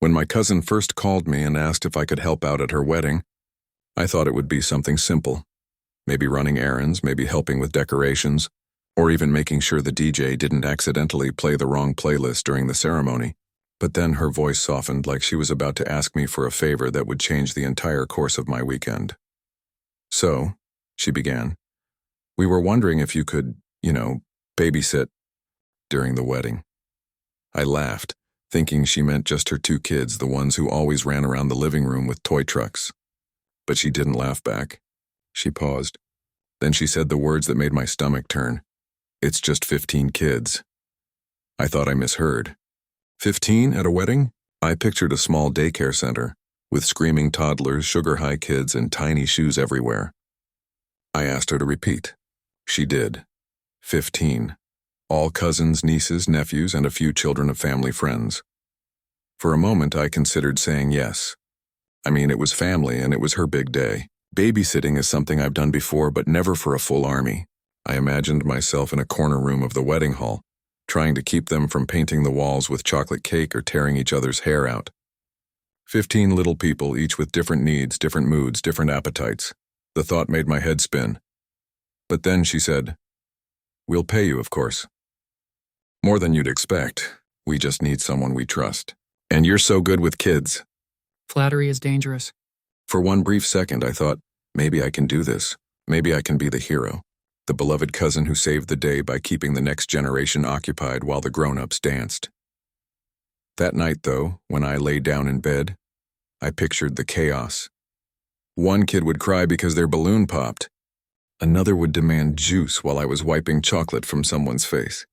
When my cousin first called me and asked if I could help out at her wedding, I thought it would be something simple. Maybe running errands, maybe helping with decorations, or even making sure the DJ didn't accidentally play the wrong playlist during the ceremony. But then her voice softened like she was about to ask me for a favor that would change the entire course of my weekend. "So," she began, "we were wondering if you could, babysit during the wedding." I laughed, thinking she meant just her 2 kids, the ones who always ran around the living room with toy trucks. But she didn't laugh back. She paused. Then she said the words that made my stomach turn. "It's just 15 kids." I thought I misheard. 15 at a wedding? I pictured a small daycare center, with screaming toddlers, sugar-high kids, and tiny shoes everywhere. I asked her to repeat. She did. 15. All cousins, nieces, nephews, and a few children of family friends. For a moment, I considered saying yes. I mean, it was family, and it was her big day. Babysitting is something I've done before, but never for a full army. I imagined myself in a corner room of the wedding hall, trying to keep them from painting the walls with chocolate cake or tearing each other's hair out. 15 little people, each with different needs, different moods, different appetites. The thought made my head spin. But then she said, "We'll pay you, of course. More than you'd expect. We just need someone we trust. And you're so good with kids." Flattery is dangerous. For one brief second, I thought, maybe I can do this. Maybe I can be the hero, the beloved cousin who saved the day by keeping the next generation occupied while the grown-ups danced. That night, though, when I lay down in bed, I pictured the chaos. One kid would cry because their balloon popped. Another would demand juice while I was wiping chocolate from someone's face.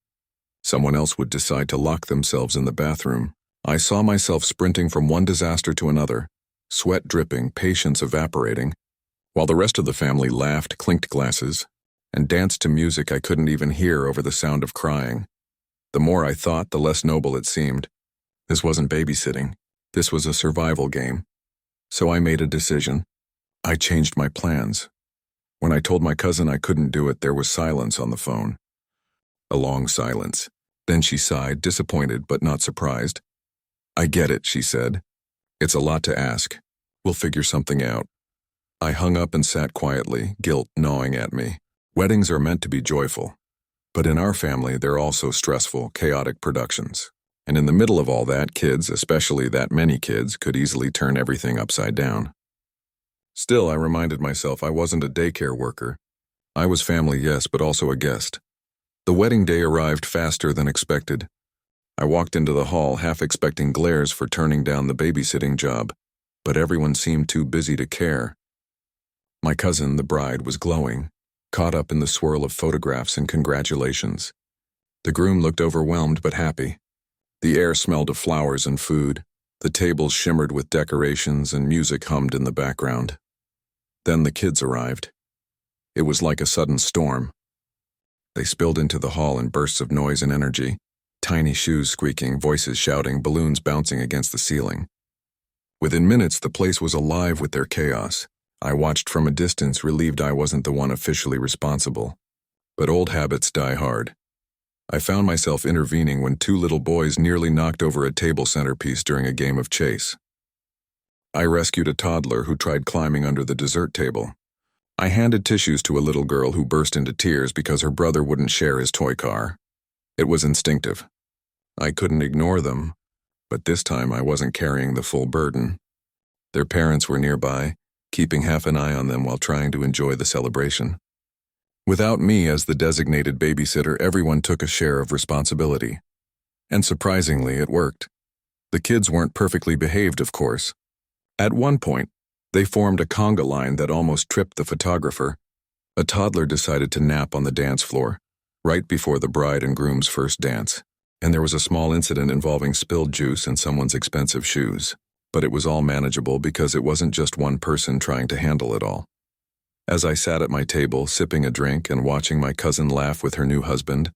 Someone else would decide to lock themselves in the bathroom. I saw myself sprinting from one disaster to another, sweat dripping, patience evaporating, while the rest of the family laughed, clinked glasses, and danced to music I couldn't even hear over the sound of crying. The more I thought, the less noble it seemed. This wasn't babysitting. This was a survival game. So I made a decision. I changed my plans. When I told my cousin I couldn't do it, there was silence on the phone. A long silence. Then she sighed, disappointed but not surprised. "I get it," she said. "It's a lot to ask. We'll figure something out." I hung up and sat quietly, guilt gnawing at me. Weddings are meant to be joyful. But in our family, they're also stressful, chaotic productions. And in the middle of all that, kids, especially that many kids, could easily turn everything upside down. Still, I reminded myself I wasn't a daycare worker. I was family, yes, but also a guest. The wedding day arrived faster than expected. I walked into the hall half expecting glares for turning down the babysitting job, but everyone seemed too busy to care. My cousin, the bride, was glowing, caught up in the swirl of photographs and congratulations. The groom looked overwhelmed but happy. The air smelled of flowers and food. The tables shimmered with decorations and music hummed in the background. Then the kids arrived. It was like a sudden storm. They spilled into the hall in bursts of noise and energy. Tiny shoes squeaking, voices shouting, balloons bouncing against the ceiling. Within minutes, the place was alive with their chaos. I watched from a distance, relieved I wasn't the one officially responsible. But old habits die hard. I found myself intervening when 2 little boys nearly knocked over a table centerpiece during a game of chase. I rescued a toddler who tried climbing under the dessert table. I handed tissues to a little girl who burst into tears because her brother wouldn't share his toy car. It was instinctive. I couldn't ignore them, but this time I wasn't carrying the full burden. Their parents were nearby, keeping half an eye on them while trying to enjoy the celebration. Without me as the designated babysitter, everyone took a share of responsibility. And surprisingly, it worked. The kids weren't perfectly behaved, of course. At one point, they formed a conga line that almost tripped the photographer. A toddler decided to nap on the dance floor, right before the bride and groom's first dance. And there was a small incident involving spilled juice and someone's expensive shoes. But it was all manageable because it wasn't just one person trying to handle it all. As I sat at my table, sipping a drink and watching my cousin laugh with her new husband,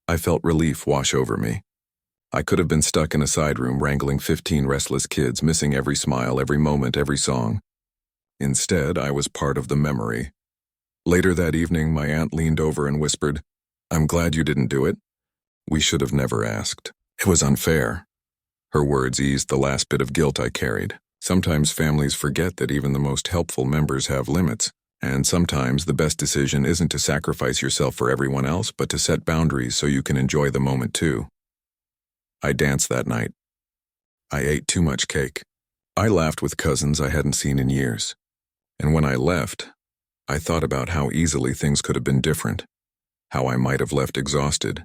I felt relief wash over me. I could have been stuck in a side room wrangling 15 restless kids, missing every smile, every moment, every song. Instead, I was part of the memory. Later that evening, my aunt leaned over and whispered, "I'm glad you didn't do it. We should have never asked. It was unfair." Her words eased the last bit of guilt I carried. Sometimes families forget that even the most helpful members have limits, and sometimes the best decision isn't to sacrifice yourself for everyone else, but to set boundaries so you can enjoy the moment too. I danced that night. I ate too much cake. I laughed with cousins I hadn't seen in years. And when I left, I thought about how easily things could have been different, how I might have left exhausted,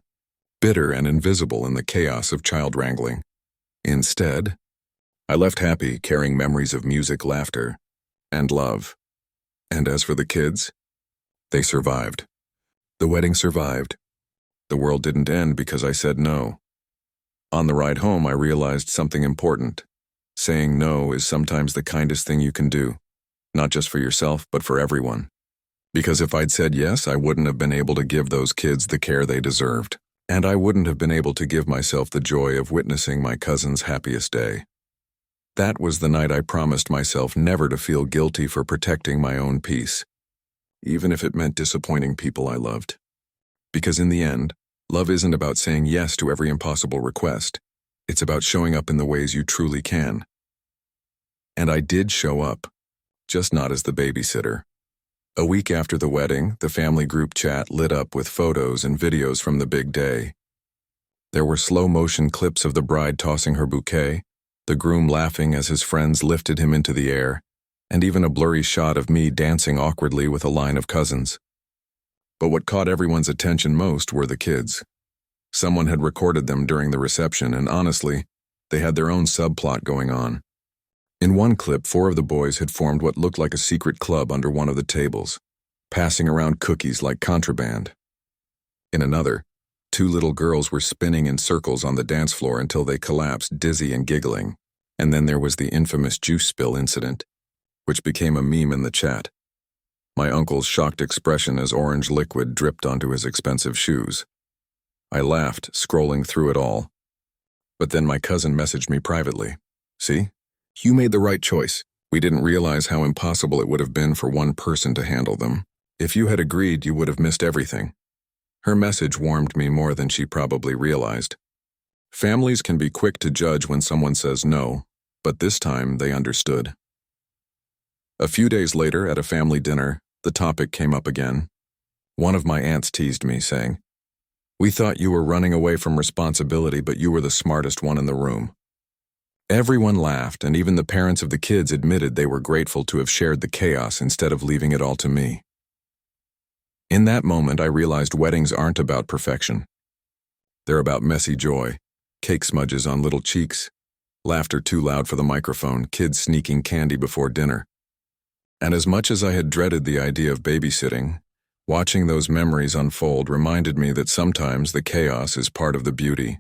bitter and invisible in the chaos of child wrangling. Instead, I left happy, carrying memories of music, laughter, and love. And as for the kids, they survived. The wedding survived. The world didn't end because I said no. On the ride home, I realized something important. Saying no is sometimes the kindest thing you can do, not just for yourself, but for everyone. Because if I'd said yes, I wouldn't have been able to give those kids the care they deserved. And I wouldn't have been able to give myself the joy of witnessing my cousin's happiest day. That was the night I promised myself never to feel guilty for protecting my own peace, even if it meant disappointing people I loved. Because in the end, love isn't about saying yes to every impossible request. It's about showing up in the ways you truly can. And I did show up, just not as the babysitter. A week after the wedding, the family group chat lit up with photos and videos from the big day. There were slow-motion clips of the bride tossing her bouquet, the groom laughing as his friends lifted him into the air, and even a blurry shot of me dancing awkwardly with a line of cousins. But what caught everyone's attention most were the kids. Someone had recorded them during the reception, and honestly, they had their own subplot going on. In one clip, 4 of the boys had formed what looked like a secret club under one of the tables, passing around cookies like contraband. In another, 2 little girls were spinning in circles on the dance floor until they collapsed, dizzy and giggling. And then there was the infamous juice spill incident, which became a meme in the chat. My uncle's shocked expression as orange liquid dripped onto his expensive shoes. I laughed, scrolling through it all. But then my cousin messaged me privately. "See? You made the right choice. We didn't realize how impossible it would have been for one person to handle them. If you had agreed, you would have missed everything." Her message warmed me more than she probably realized. Families can be quick to judge when someone says no, but this time they understood. A few days later, at a family dinner, the topic came up again. One of my aunts teased me, saying, "We thought you were running away from responsibility, but you were the smartest one in the room." Everyone laughed, and even the parents of the kids admitted they were grateful to have shared the chaos instead of leaving it all to me. In that moment, I realized weddings aren't about perfection. They're about messy joy, cake smudges on little cheeks, laughter too loud for the microphone, kids sneaking candy before dinner. And as much as I had dreaded the idea of babysitting, watching those memories unfold reminded me that sometimes the chaos is part of the beauty.